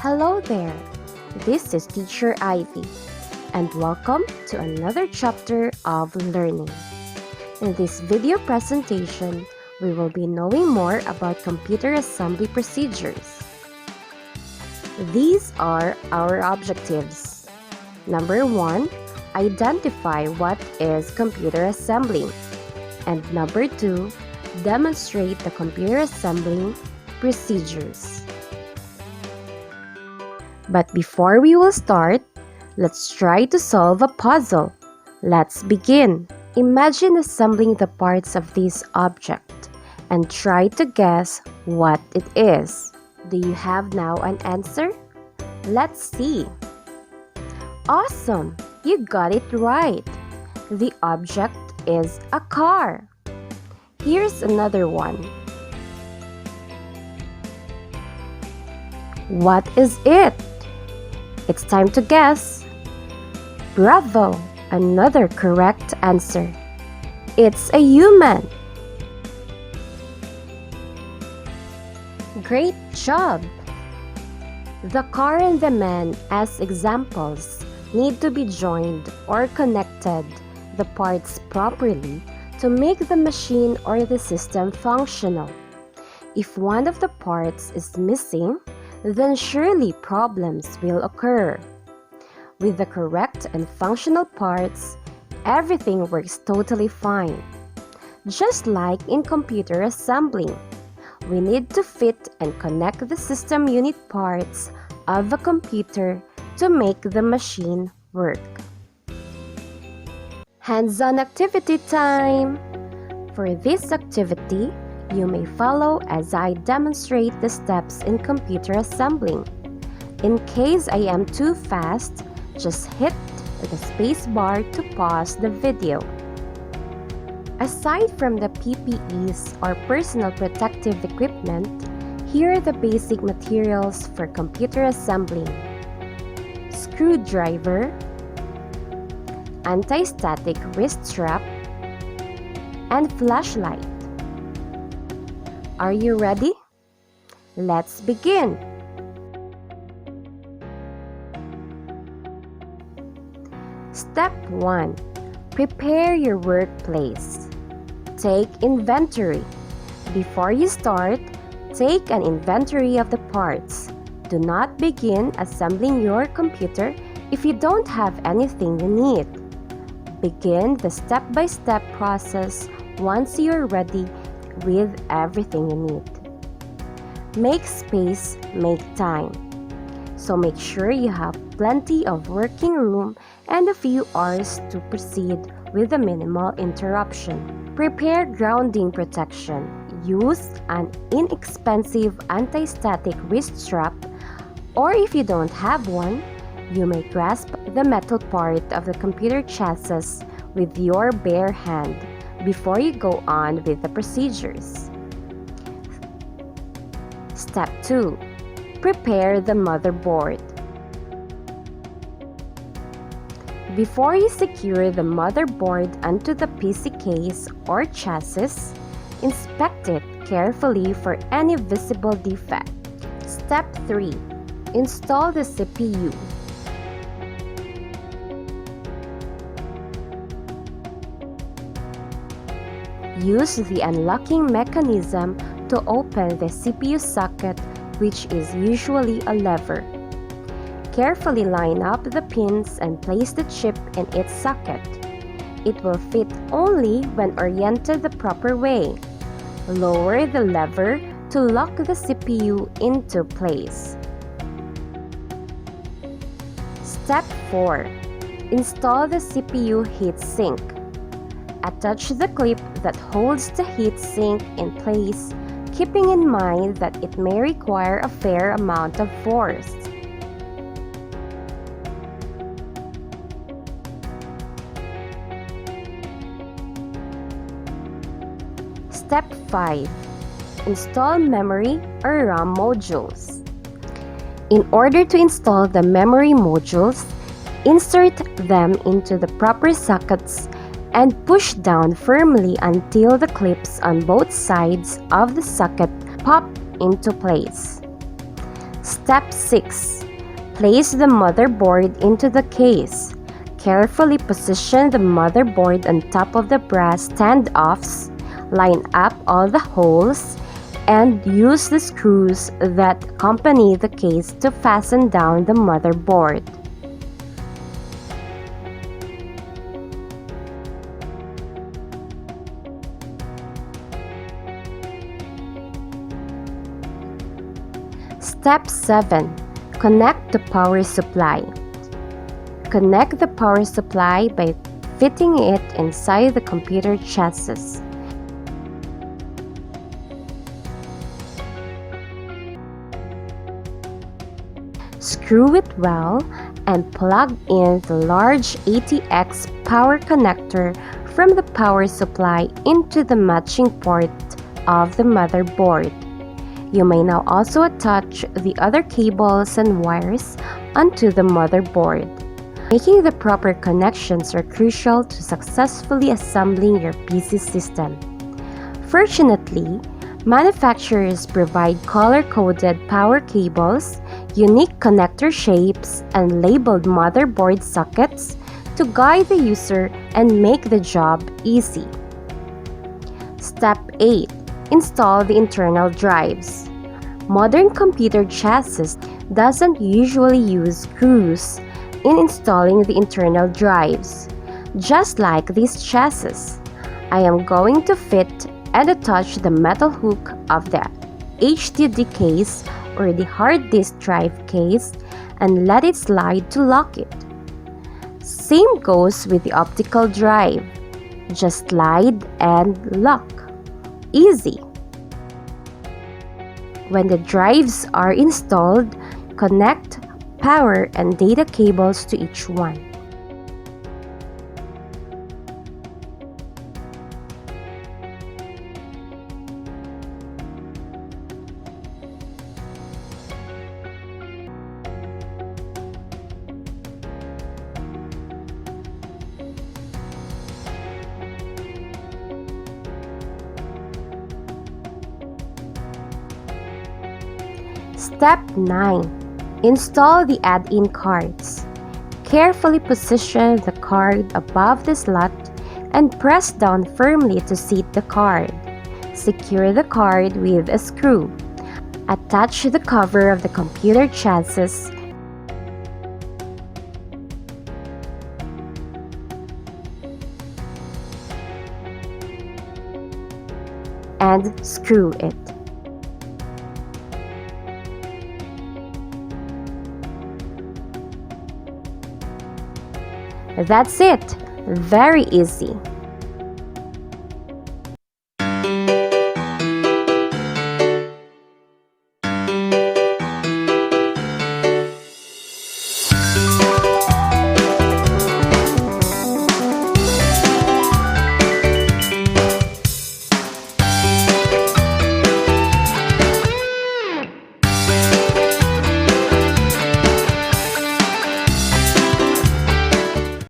Hello there, this is Teacher Ivy, and welcome to another chapter of learning. In this video presentation, we will be knowing more about computer assembly procedures. These are our objectives. Number 1, identify what is computer assembly. And number 2, demonstrate the computer assembling procedures. But before we will start, let's try to solve a puzzle. Let's begin. Imagine assembling the parts of this object and try to guess what it is. Do you have now an answer? Let's see. Awesome! You got it right. The object is a car. Here's another one. What is it? It's time to guess. Bravo! Another correct answer. It's a human. Great job! The car and the man as examples need to be joined or connected the parts properly to make the machine or the system functional. If one of the parts is missing, then surely problems will occur. With the correct and functional parts, everything works totally fine. Just like in computer assembling, we need to fit and connect the system unit parts of a computer to make the machine work. Hands-on activity time! For this activity, you may follow as I demonstrate the steps in computer assembling. In case I am too fast, just hit the space bar to pause the video. Aside from the PPEs or personal protective equipment, here are the basic materials for computer assembling: screwdriver, anti-static wrist strap, and flashlight. Are you ready? Let's begin! Step 1. Prepare your workplace. Take inventory. Before you start, take an inventory of the parts. Do not begin assembling your computer if you don't have anything you need. Begin the step-by-step process once you're ready with everything you need. Make space, make time. So make sure you have plenty of working room and a few hours to proceed with a minimal interruption. Prepare grounding protection. Use an inexpensive anti-static wrist strap, or if you don't have one, you may grasp the metal part of the computer chassis with your bare hand before you go on with the procedures. Step 2. Prepare the motherboard. Before you secure the motherboard onto the PC case or chassis, inspect it carefully for any visible defect. Step 3. Install the CPU. Use the unlocking mechanism to open the CPU socket, which is usually a lever. Carefully line up the pins and place the chip in its socket. It will fit only when oriented the proper way. Lower the lever to lock the CPU into place. Step 4. Install the CPU heatsink. Attach the clip that holds the heatsink in place, keeping in mind that it may require a fair amount of force. Step 5. Install memory or RAM modules. In order to install the memory modules, insert them into the proper sockets and push down firmly until the clips on both sides of the socket pop into place. Step 6. Place the motherboard into the case. Carefully position the motherboard on top of the brass standoffs. Line up all the holes and use the screws that accompany the case to fasten down the motherboard. Step 7. Connect the power supply. Connect the power supply by fitting it inside the computer chassis. Screw it well and plug in the large ATX power connector from the power supply into the matching port of the motherboard. You may now also attach the other cables and wires onto the motherboard. Making the proper connections are crucial to successfully assembling your PC system. Fortunately, manufacturers provide color-coded power cables, unique connector shapes, and labeled motherboard sockets to guide the user and make the job easy. Step 8. Install the internal drives. Modern computer chassis doesn't usually use screws in installing the internal drives. Just like this chassis, I am going to fit and attach the metal hook of the HDD case or the hard disk drive case and let it slide to lock it. Same goes with the optical drive. Just slide and lock. Easy. When the drives are installed, connect power and data cables to each one. Step 9. Install the add-in cards. Carefully position the card above the slot and press down firmly to seat the card. Secure the card with a screw. Attach the cover of the computer chassis and screw it. That's it! Very easy.